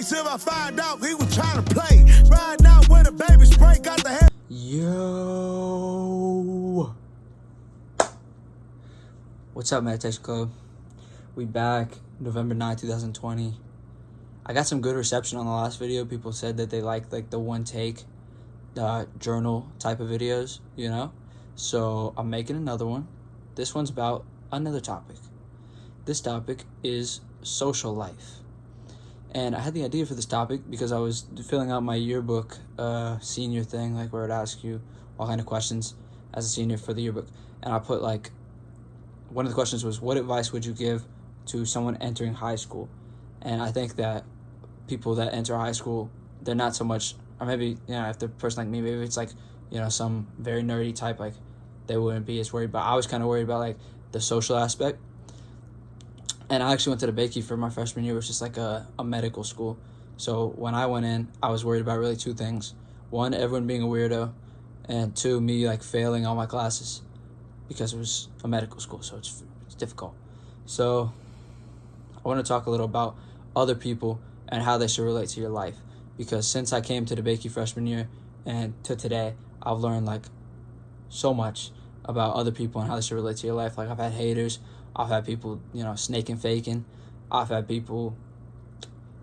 till I find out he was trying to play. Riding out with a baby spray, got the head. Yo, what's up, Meditation Club? We back November 9, 2020. I got some good reception on the last video. People said that they liked like the one take journal type of videos, you know? So I'm making another one. This one's about another topic. This topic is social life. And I had the idea for this topic because I was filling out my yearbook senior thing, like where it asks you all kind of questions as a senior for the yearbook. And I put like, one of the questions was, what advice would you give to someone entering high school? And I think that people that enter high school, they're not so much, or maybe, you know, if the person like me, maybe it's like, you know, some very nerdy type, like they wouldn't be as worried. But I was kind of worried about like the social aspect. And I actually went to the Bakey for my freshman year, which is like a medical school. So when I went in, I was worried about really two things. One, everyone being a weirdo. And two, me like failing all my classes because it was a medical school, so it's difficult. So I want to talk a little about other people and how they should relate to your life. Because since I came to the Bakey freshman year and to today, I've learned like so much about other people and how they should relate to your life. Like I've had haters. I've had people, you know, snaking, faking. I've had people,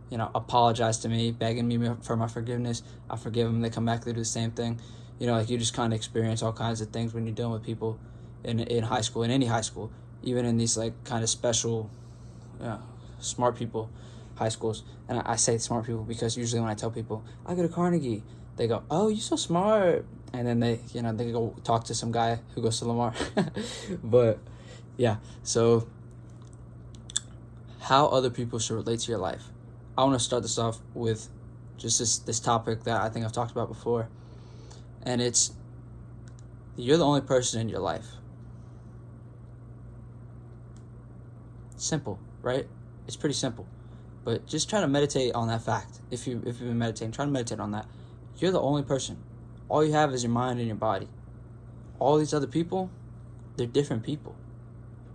you know, apologize to me, begging me for my forgiveness. I forgive them. They come back, they do the same thing. You know, like you just kind of experience all kinds of things when you're dealing with people in high school, in any high school, even in these like kind of special, smart people high schools. And I say smart people because usually when I tell people, I go to Carnegie, they go, oh, you're so smart. And then they, you know, they go talk to some guy who goes to Lamar. But yeah, so how other people should relate to your life. I want to start this off with just this topic that I think I've talked about before. And it's, you're the only person in your life. Simple, right? It's pretty simple. But just try to meditate on that fact. If you've been meditating, try to meditate on that. You're the only person. All you have is your mind and your body. All these other people, they're different people.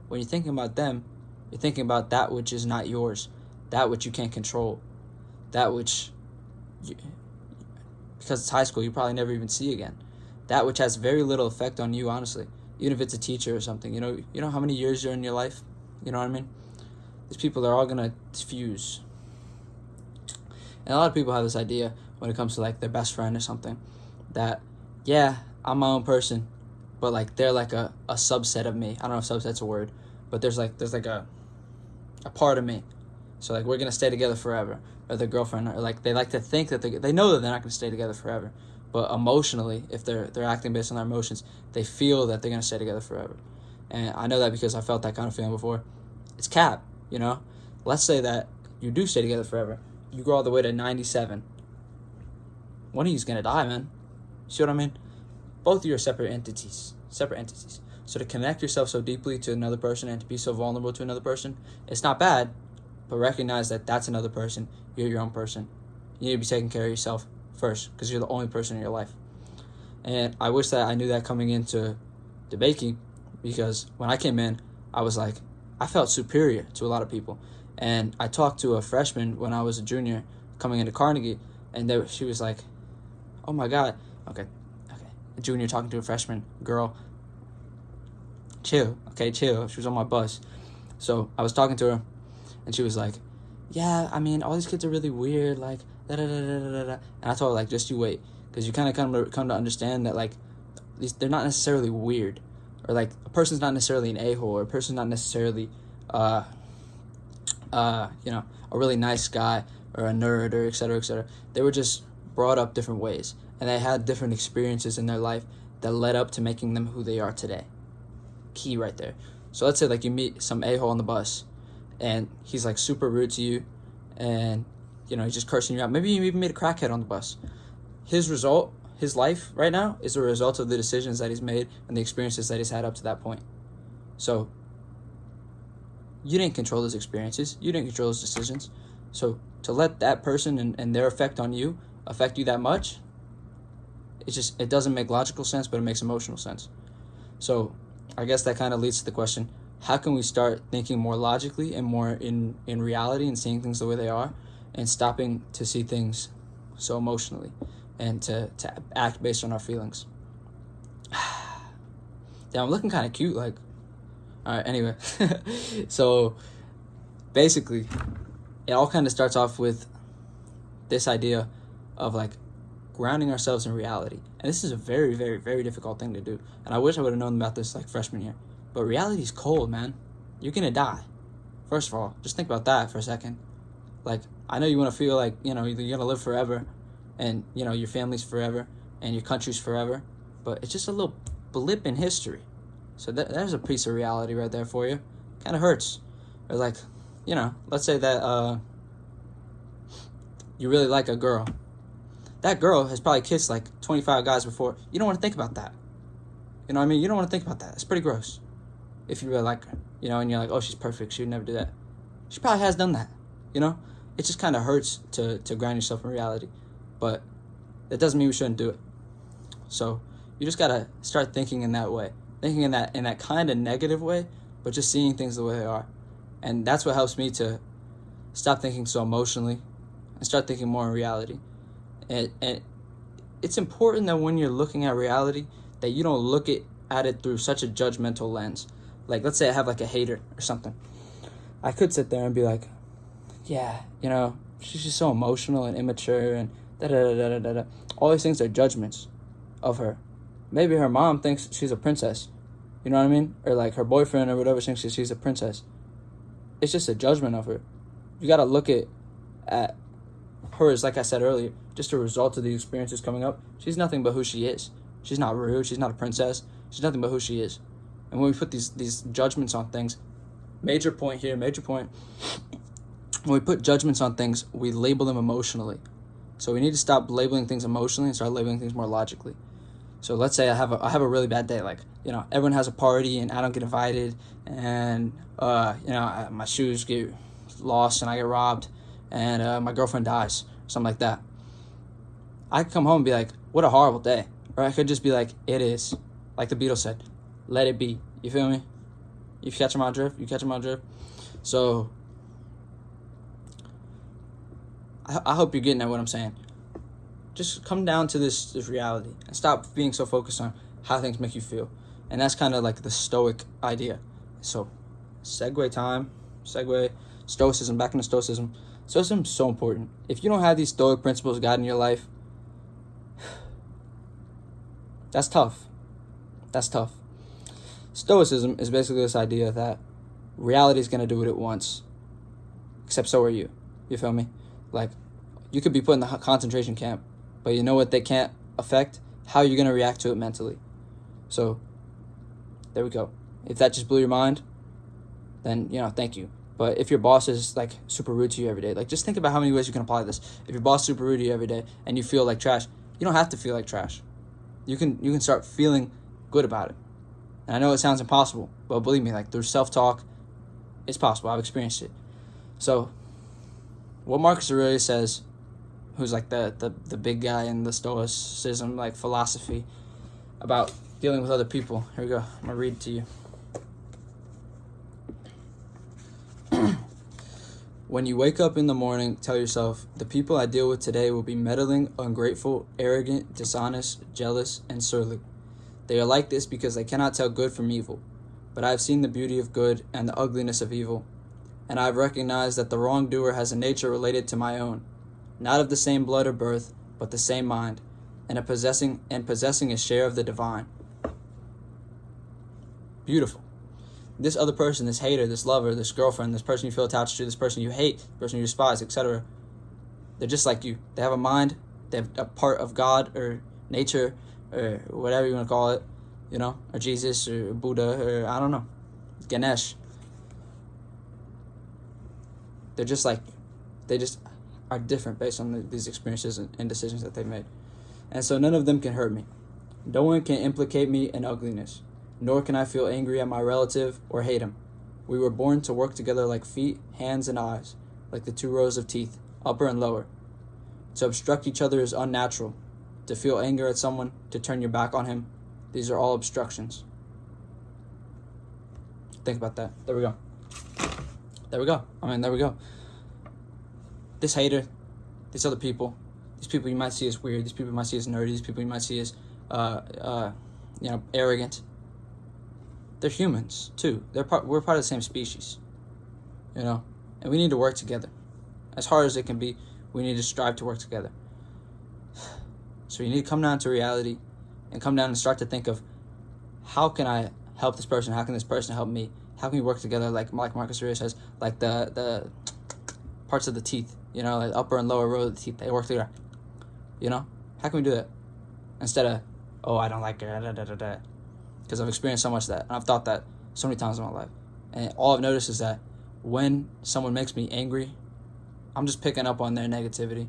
When you're thinking about them, you're thinking about that which is not yours, that which you can't control, that which, because it's high school, you probably never even see again. That which has very little effect on you, honestly, even if it's a teacher or something. You know how many years you're in your life? You know what I mean? These people are all going to fuse. And a lot of people have this idea when it comes to like their best friend or something that, yeah, I'm my own person, but like they're like a subset of me. I don't know if subset's a word, but there's like a part of me. So like we're going to stay together forever. Or their girlfriend, or like they like to think that they know that they're not going to stay together forever. But emotionally, if they're acting based on their emotions, they feel that they're going to stay together forever. And I know that because I felt that kind of feeling before. It's cap, you know? Let's say that you do stay together forever. You grow all the way to 97. One of you's going to die, man. See what I mean? Both of you are separate entities. So to connect yourself so deeply to another person and to be so vulnerable to another person, it's not bad, but recognize that that's another person. You're your own person. You need to be taking care of yourself first because you're the only person in your life. And I wish that I knew that coming into the Bakey, because when I came in, I was like, I felt superior to a lot of people. And I talked to a freshman when I was a junior coming into Carnegie, and she was like, oh my God, okay, a junior talking to a freshman girl, chill. She was on my bus. So I was talking to her, and she was like, yeah, I mean, all these kids are really weird, like, da-da-da-da-da-da. And I told her, like, just you wait, because you kind of come to understand that, like, they're not necessarily weird, or, like, a person's not necessarily an a-hole, or a person's not necessarily, a really nice guy, or a nerd, or et cetera, et cetera. They were just brought up different ways, and they had different experiences in their life that led up to making them who they are today. Key right there. So let's say, like, you meet some a-hole on the bus, and he's like super rude to you, and you know he's just cursing you out. Maybe you even made a crackhead on the bus. His life right now is a result of the decisions that he's made and the experiences that he's had up to that point. So you didn't control those experiences. You didn't control those decisions. So to let that person and their effect on you affect you that much, it doesn't make logical sense, but it makes emotional sense. So I guess that kind of leads to the question, how can we start thinking more logically and more in reality and seeing things the way they are, and stopping to see things so emotionally and to act based on our feelings. Damn, I'm looking kind of cute, like. All right, anyway. So basically, it all kind of starts off with this idea of like grounding ourselves in reality. And this is a very, very, very difficult thing to do. And I wish I would have known about this like freshman year. But reality's cold, man. You're gonna die. First of all, just think about that for a second. Like, I know you want to feel like, you're gonna live forever, and, your family's forever, and your country's forever. But it's just a little blip in history. So there's a piece of reality right there for you. Kind of hurts. Or like, let's say that you really like a girl. That girl has probably kissed like 25 guys before. You don't want to think about that. You know what I mean? You don't want to think about that. It's pretty gross. If you really like her, and you're like, oh, she's perfect. She would never do that. She probably has done that, It just kind of hurts to ground yourself in reality. But that doesn't mean we shouldn't do it. So you just got to start thinking in that way. Thinking in that kind of negative way, but just seeing things the way they are. And that's what helps me to stop thinking so emotionally and start thinking more in reality. And it's important that when you're looking at reality, that you don't look at it through such a judgmental lens. Like, let's say I have like a hater or something. I could sit there and be like, yeah, she's just so emotional and immature and da-da-da-da-da-da. All these things are judgments of her. Maybe her mom thinks she's a princess. You know what I mean? Or like her boyfriend or whatever thinks she's a princess. It's just a judgment of her. You got to look at her as, like I said earlier, just a result of the experiences coming up. She's nothing but who she is. She's not rude. She's not a princess. She's nothing but who she is. And when we put these judgments on things, major point. When we put judgments on things, we label them emotionally. So we need to stop labeling things emotionally and start labeling things more logically. So let's say I have a really bad day. Like, everyone has a party and I don't get invited, and my shoes get lost and I get robbed, and my girlfriend dies, something like that. I could come home and be like, what a horrible day. Or I could just be like, it is. Like the Beatles said, let it be. You feel me? You catch my drift? So I hope you're getting at what I'm saying. Just come down to this reality and stop being so focused on how things make you feel. And that's kind of like the Stoic idea. So, stoicism, back into Stoicism. Stoicism is so important. If you don't have these Stoic principles guiding your life, that's tough. Stoicism is basically this idea that reality is going to do what it wants, except so are you. You feel me? Like, you could be put in the concentration camp, but you know what they can't affect? How you're going to react to it mentally. So, there we go. If that just blew your mind, then, thank you. But if your boss is, like, super rude to you every day, like, just think about how many ways you can apply this. If your boss is super rude to you every day and you feel like trash, you don't have to feel like trash. You can start feeling good about it. And I know it sounds impossible, but believe me, like, through self-talk, it's possible. I've experienced it. So, what Marcus Aurelius says, who's like the big guy in the Stoicism like philosophy about dealing with other people. Here we go. I'm gonna read it to you. When you wake up in the morning, tell yourself, the people I deal with today will be meddling, ungrateful, arrogant, dishonest, jealous, and surly. They are like this because they cannot tell good from evil. But I have seen the beauty of good and the ugliness of evil, and I have recognized that the wrongdoer has a nature related to my own, not of the same blood or birth, but the same mind, and possessing a share of the divine. Beautiful. This other person, this hater, this lover, this girlfriend, this person you feel attached to, this person you hate, this person you despise, etc., they're just like you. They have a mind, they have a part of God or nature or whatever you want to call it, or Jesus or Buddha or I don't know, Ganesh. They're just like you. They just are different based on these experiences and decisions that they've made. And so none of them can hurt me. No one can implicate me in ugliness, nor can I feel angry at my relative or hate him. We were born to work together like feet, hands, and eyes, like the 2 rows of teeth, upper and lower. To obstruct each other is unnatural. To feel anger at someone, to turn your back on him, these are all obstructions. Think about that. There we go. There we go. this hater, these other people, these people you might see as weird, these people you might see as nerdy, these people you might see as, arrogant. They're humans too. We're part of the same species, and we need to work together. As hard as it can be, we need to strive to work together. So you need to come down to reality and come down and start to think of, how can I help this person? How can this person help me? How can we work together, like Marcus Aurelius says, like the parts of the teeth, like upper and lower row of the teeth, they work together. How can we do that? Instead of, oh, I don't like her, because I've experienced so much of that, and I've thought that so many times in my life. And all I've noticed is that when someone makes me angry, I'm just picking up on their negativity.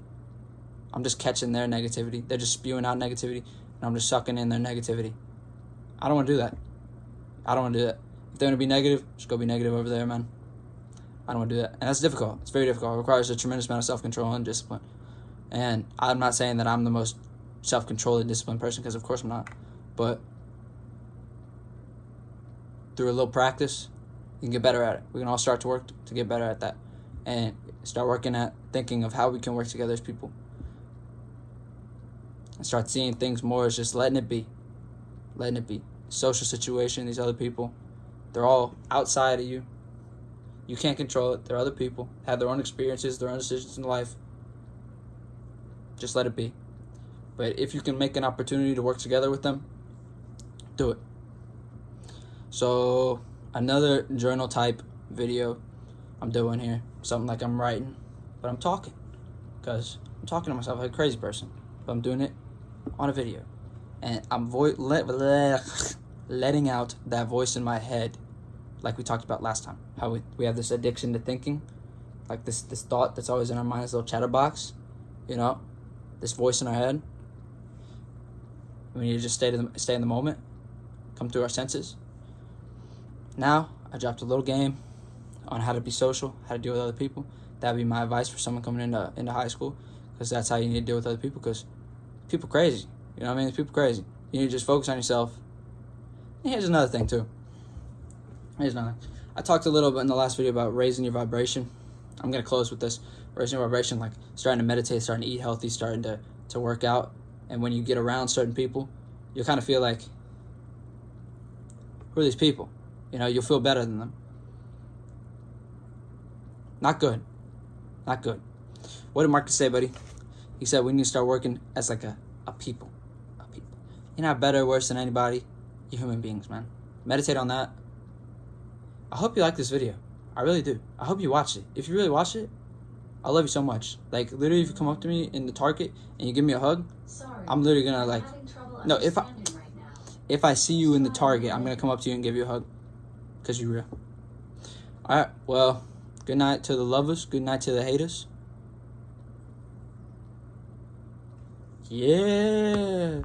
I'm just catching their negativity. They're just spewing out negativity, and I'm just sucking in their negativity. I don't want to do that. I don't want to do that. If they're going to be negative, just go be negative over there, man. I don't want to do that. And that's difficult. It's very difficult. It requires a tremendous amount of self-control and discipline. And I'm not saying that I'm the most self-controlled and disciplined person, because of course I'm not. But through a little practice, you can get better at it. We can all start to work to get better at that. And start working at thinking of how we can work together as people. And start seeing things more as just letting it be. Letting it be. Social situation, these other people, they're all outside of you. You can't control it. They're other people, have their own experiences, their own decisions in life. Just let it be. But if you can make an opportunity to work together with them, do it. So, another journal type video I'm doing here. Something like I'm writing, but I'm talking. Because I'm talking to myself like a crazy person. But I'm doing it on a video. And I'm letting out that voice in my head, like we talked about last time. How we have this addiction to thinking, like this thought that's always in our mind, this little chatterbox, this voice in our head. We need to just stay in the moment, come through our senses. Now, I dropped a little game on how to be social, how to deal with other people. That'd be my advice for someone coming into high school, because that's how you need to deal with other people, because people crazy. You know what I mean? People crazy. You need to just focus on yourself. And here's another thing, too. I talked a little bit in the last video about raising your vibration. I'm going to close with this. Raising your vibration, like starting to meditate, starting to eat healthy, starting to work out. And when you get around certain people, you'll kind of feel like, who are these people? You'll feel better than them. Not good. Not good. What did Marcus say, buddy? He said we need to start working as like a people. A people. You're not better or worse than anybody. You're human beings, man. Meditate on that. I hope you like this video. I really do. I hope you watch it. If you really watch it, I love you so much. Like, literally, if you come up to me in the Target and you give me a hug, I'm literally gonna like, no, if I see you in the Target, I'm gonna come up to you and give you a hug, because you're real. Alright, well, good night to the lovers, good night to the haters. Yeah.